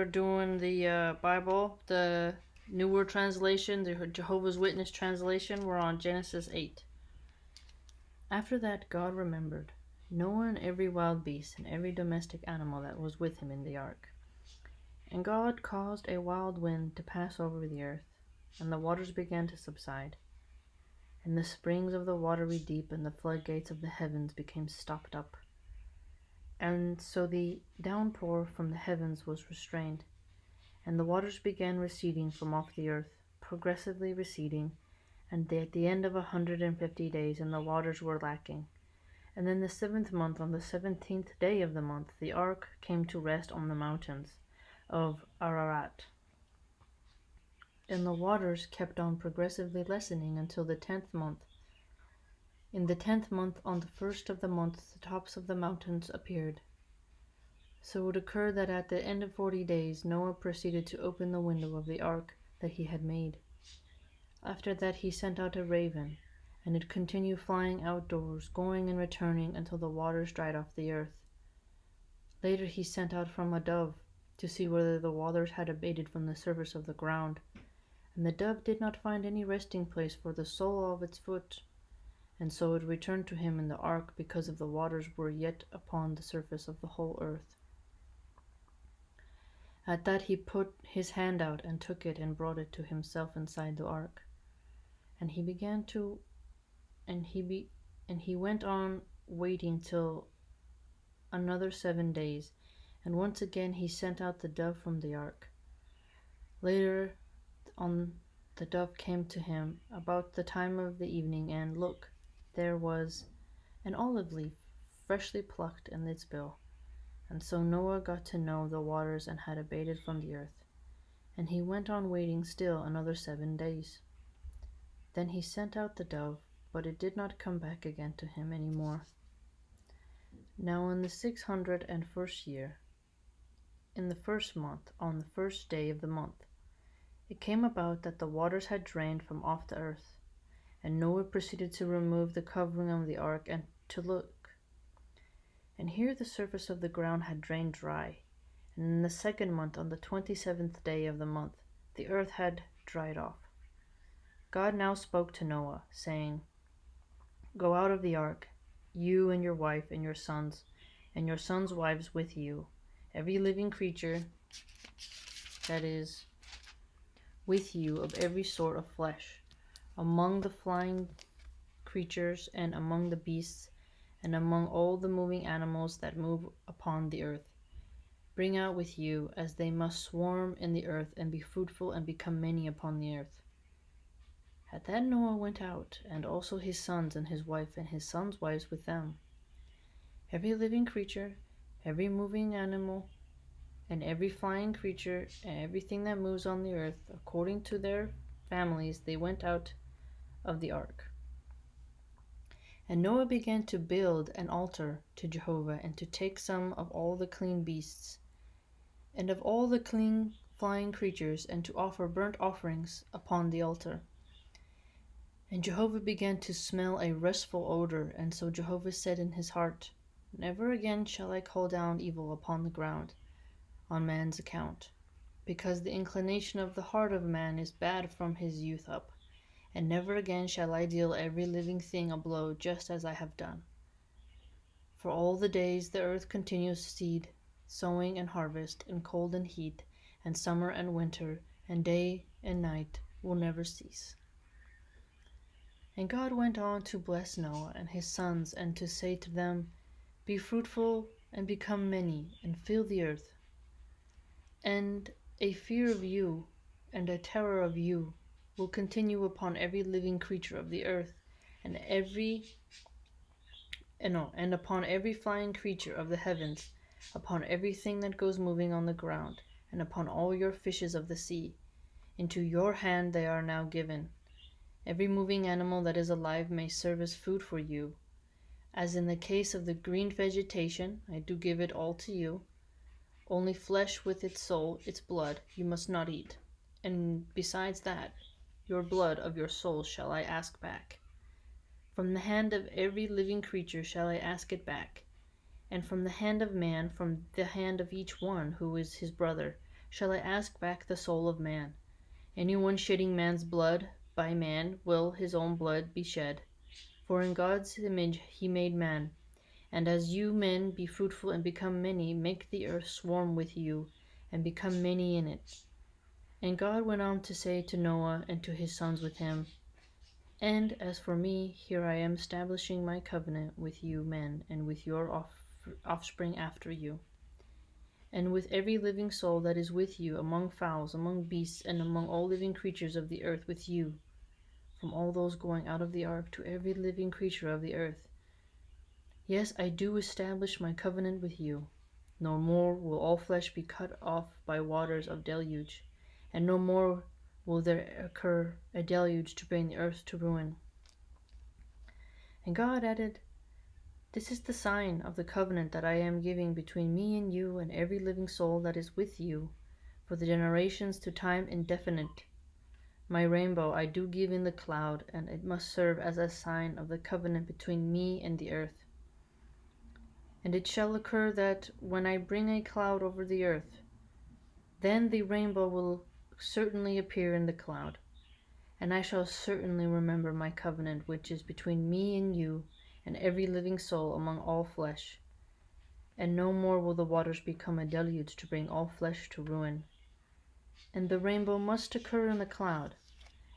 We're doing the Bible, the newer translation, the Jehovah's Witness translation. We're on Genesis 8. After that, God remembered Noah and every wild beast and every domestic animal that was with him in the ark. And God caused a wild wind to pass over the earth, and the waters began to subside. And the springs of the watery deep and the floodgates of the heavens became stopped up. And so the downpour from the heavens was restrained, and the waters began receding from off the earth, progressively receding, and at the end of 150 days, and the waters were lacking. And then the 7th month, on the 17th day of the month, the ark came to rest on the mountains of Ararat. And the waters kept on progressively lessening until the 10th month. In the 10th month, on the first of the month, the tops of the mountains appeared. So it occurred that at the end of 40 days, Noah proceeded to open the window of the ark that he had made. After that he sent out a raven, and it continued flying outdoors, going and returning until the waters dried off the earth. Later he sent out from a dove to see whether the waters had abated from the surface of the ground. And the dove did not find any resting place for the sole of its foot, and so it returned to him in the ark, because of the waters were yet upon the surface of the whole earth. At that he put his hand out and took it and brought it to himself inside the ark. And he went on waiting till another 7 days, and once again he sent out the dove from the ark. Later on the dove came to him about the time of the evening, and look, there was an olive leaf freshly plucked in its bill. And so Noah got to know the waters and had abated from the earth. And he went on waiting still another 7 days. Then he sent out the dove, but it did not come back again to him any more. Now in the 601st year, in the 1st month, on the 1st day of the month, it came about that the waters had drained from off the earth. And Noah proceeded to remove the covering of the ark and to look. And here the surface of the ground had drained dry. And in the 2nd month, on the 27th day of the month, the earth had dried off. God now spoke to Noah, saying, "Go out of the ark, you and your wife and your sons wives with you, every living creature that is with you of every sort of flesh, among the flying creatures and among the beasts, and among all the moving animals that move upon the earth. Bring out with you, as they must swarm in the earth, and be fruitful, and become many upon the earth." At that Noah went out, and also his sons and his wife and his sons' wives with them. Every living creature, every moving animal, and every flying creature, and everything that moves on the earth, according to their families, they went out of the ark. And Noah began to build an altar to Jehovah, and to take some of all the clean beasts, and of all the clean flying creatures, and to offer burnt offerings upon the altar. And Jehovah began to smell a restful odor, and so Jehovah said in his heart, "Never again shall I call down evil upon the ground on man's account, because the inclination of the heart of man is bad from his youth up. And never again shall I deal every living thing a blow, just as I have done. For all the days the earth continues seed, sowing and harvest, and cold and heat, and summer and winter, and day and night will never cease." And God went on to bless Noah and his sons, and to say to them, "Be fruitful and become many, and fill the earth. And a fear of you and a terror of you will continue upon every living creature of the earth, and upon every flying creature of the heavens, upon everything that goes moving on the ground, and upon all your fishes of the sea. Into your hand they are now given. Every moving animal that is alive may serve as food for you. As in the case of the green vegetation, I do give it all to you. Only flesh with its soul, its blood, you must not eat. And besides that, your blood of your soul shall I ask back. From the hand of every living creature shall I ask it back. And from the hand of man, from the hand of each one who is his brother, shall I ask back the soul of man? Anyone shedding man's blood, by man will his own blood be shed. For in God's image he made man. And as you men be fruitful and become many, make the earth swarm with you, and become many in it. And God went on to say to Noah and to his sons with him, And as for me, here I am establishing my covenant with you men, and with your offspring after you, and with every living soul that is with you, among fowls, among beasts, and among all living creatures of the earth with you, from all those going out of the ark to every living creature of the earth. Yes, I do establish my covenant with you. No more will all flesh be cut off by waters of deluge, and no more will there occur a deluge to bring the earth to ruin. And God added, This is the sign of the covenant that I am giving between me and you and every living soul that is with you, for the generations to time indefinite. My rainbow I do give in the cloud, and it must serve as a sign of the covenant between me and the earth. And it shall occur that when I bring a cloud over the earth, then the rainbow will certainly appear in the cloud, and I shall certainly remember my covenant which is between me and you and every living soul among all flesh. And no more will the waters become a deluge to bring all flesh to ruin. And the rainbow must occur in the cloud,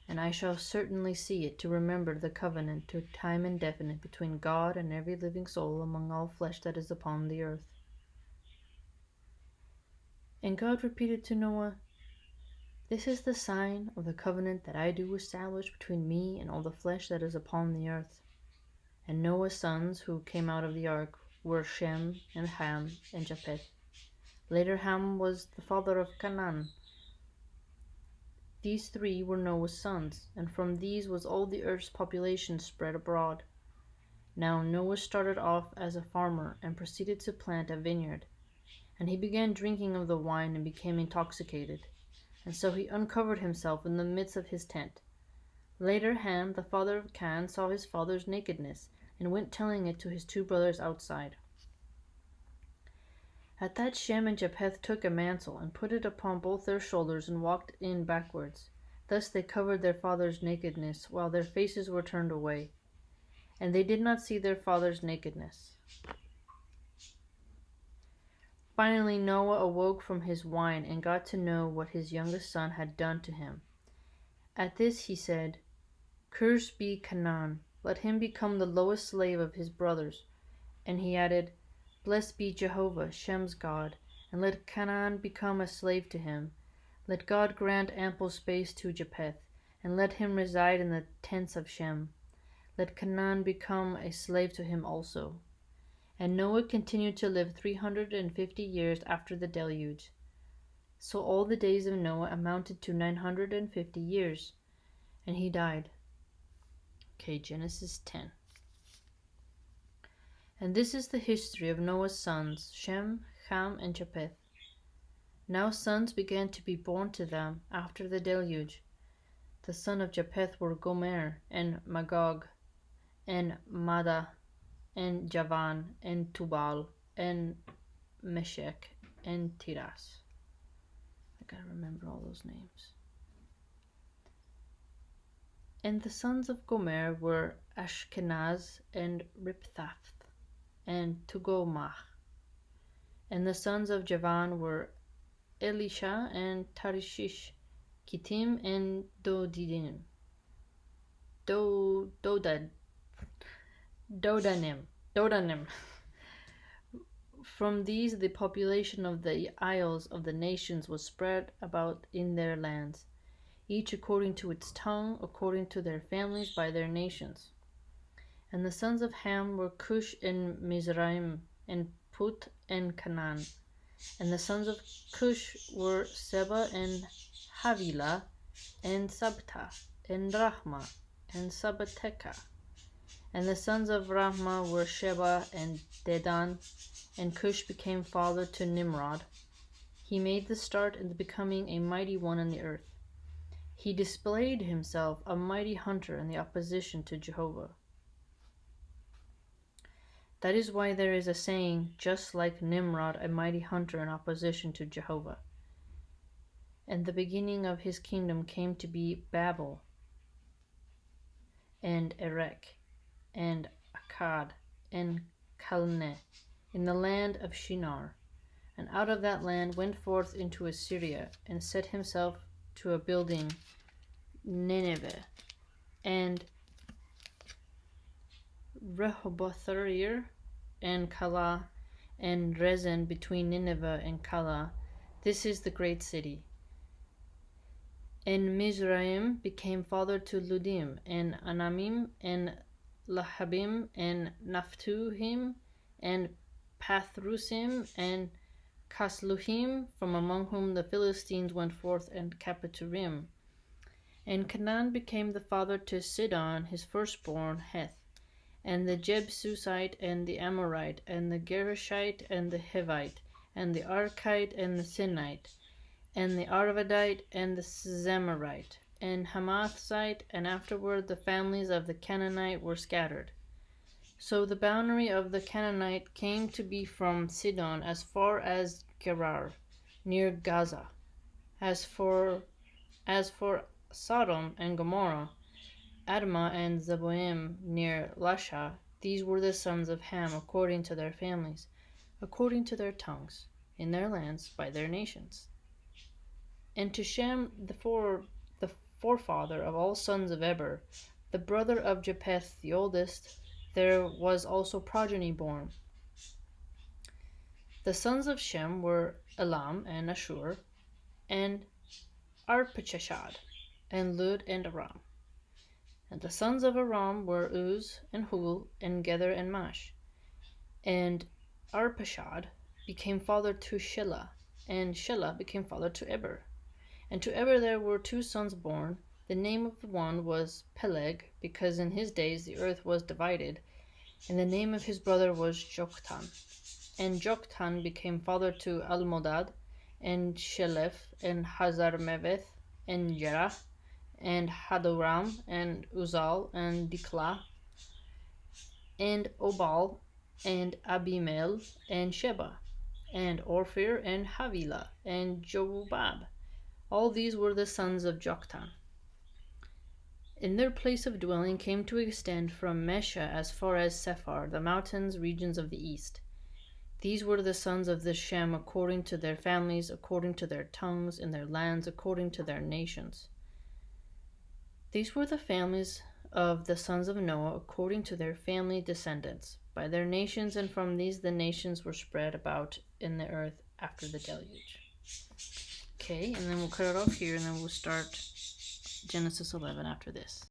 and I shall certainly see it to remember the covenant to time indefinite between God and every living soul among all flesh that is upon the earth. And God repeated to Noah, This is the sign of the covenant that I do establish between me and all the flesh that is upon the earth. And Noah's sons who came out of the ark were Shem and Ham and Japheth. Later Ham was the father of Canaan. These three were Noah's sons, and from these was all the earth's population spread abroad. Now Noah started off as a farmer and proceeded to plant a vineyard. And he began drinking of the wine and became intoxicated. And so he uncovered himself in the midst of his tent. Later Ham, the father of Canaan, saw his father's nakedness, and went telling it to his two brothers outside. At that Shem and Japheth took a mantle, and put it upon both their shoulders, and walked in backwards. Thus they covered their father's nakedness, while their faces were turned away. And they did not see their father's nakedness. Finally Noah awoke from his wine, and got to know what his youngest son had done to him. At this he said, Cursed be Canaan, let him become the lowest slave of his brothers. And he added, Blessed be Jehovah, Shem's God, and let Canaan become a slave to him. Let God grant ample space to Japheth, and let him reside in the tents of Shem. Let Canaan become a slave to him also. And Noah continued to live 350 years after the deluge. So all the days of Noah amounted to 950 years, and he died. Okay, Genesis 10. And this is the history of Noah's sons, Shem, Ham, and Japheth. Now sons began to be born to them after the deluge. The sons of Japheth were Gomer, and Magog, and Mada, and Javan, and Tubal, and Meshech, and Tiras. I gotta remember all those names. And the sons of Gomer were Ashkenaz, and Riphath, and Tugomah. And the sons of Javan were Elisha, and Tarishish, Kittim, and Dodanim. Dodanim. From these the population of the isles of the nations was spread about in their lands, each according to its tongue, according to their families by their nations. And the sons of Ham were Cush and Mizraim, and Put and Canaan. And the sons of Cush were Seba and Havilah, and Sabta, and Rahma, and Sabateka. And the sons of Rahma were Sheba and Dedan, and Cush became father to Nimrod. He made the start in the becoming a mighty one in the earth. He displayed himself a mighty hunter in the opposition to Jehovah. That is why there is a saying, just like Nimrod, a mighty hunter in opposition to Jehovah. And the beginning of his kingdom came to be Babel, and Erech, and Akkad, and Calneh, in the land of Shinar. And out of that land went forth into Assyria, and set himself to a building Nineveh, and Rehoboth-ir, and Calah, and Rezin between Nineveh and Calah. This is the great city. And Mizraim became father to Ludim, and Anamim, and Lahabim, and Naphtuhim, and Pathrusim, and Casluhim, from among whom the Philistines went forth, and Capitorim. And Canaan became the father to Sidon, his firstborn, Heth, and the Jebusite, and the Amorite, and the Gerashite, and the Hivite, and the Archite, and the Sinite, and the Arvadite, and the Zemarite, and Hamathite, and afterward the families of the Canaanite were scattered. So the boundary of the Canaanite came to be from Sidon as far as Gerar, near Gaza. As for Sodom and Gomorrah, Admah and Zeboim near Lasha, these were the sons of Ham according to their families, according to their tongues, in their lands by their nations. And to Shem, the forefather of all sons of Eber, the brother of Japheth the oldest, there was also progeny born. The sons of Shem were Elam and Ashur, and Arpachshad, and Lud and Aram. And the sons of Aram were Uz, and Hul, and Gether, and Mash. And Arpachshad became father to Shelah, and Shelah became father to Eber. And to Eber there were two sons born. The name of the one was Peleg, because in his days the earth was divided, and the name of his brother was Joktan. And Joktan became father to Almodad, and Sheleph, and Hazarmaveth, and Jerah, and Hadoram, and Uzal, and Diklah, and Obal, and Abimael, and Sheba, and Orphir, and Havilah, and Jobab. All these were the sons of Joktan. And their place of dwelling came to extend from Mesha as far as Sephar, the mountains regions of the east. These were the sons of the Shem according to their families, according to their tongues, in their lands, according to their nations. These were the families of the sons of Noah according to their family descendants, by their nations, and from these the nations were spread about in the earth after the deluge. Okay, and then we'll cut it off here, and then we'll start Genesis 11 after this.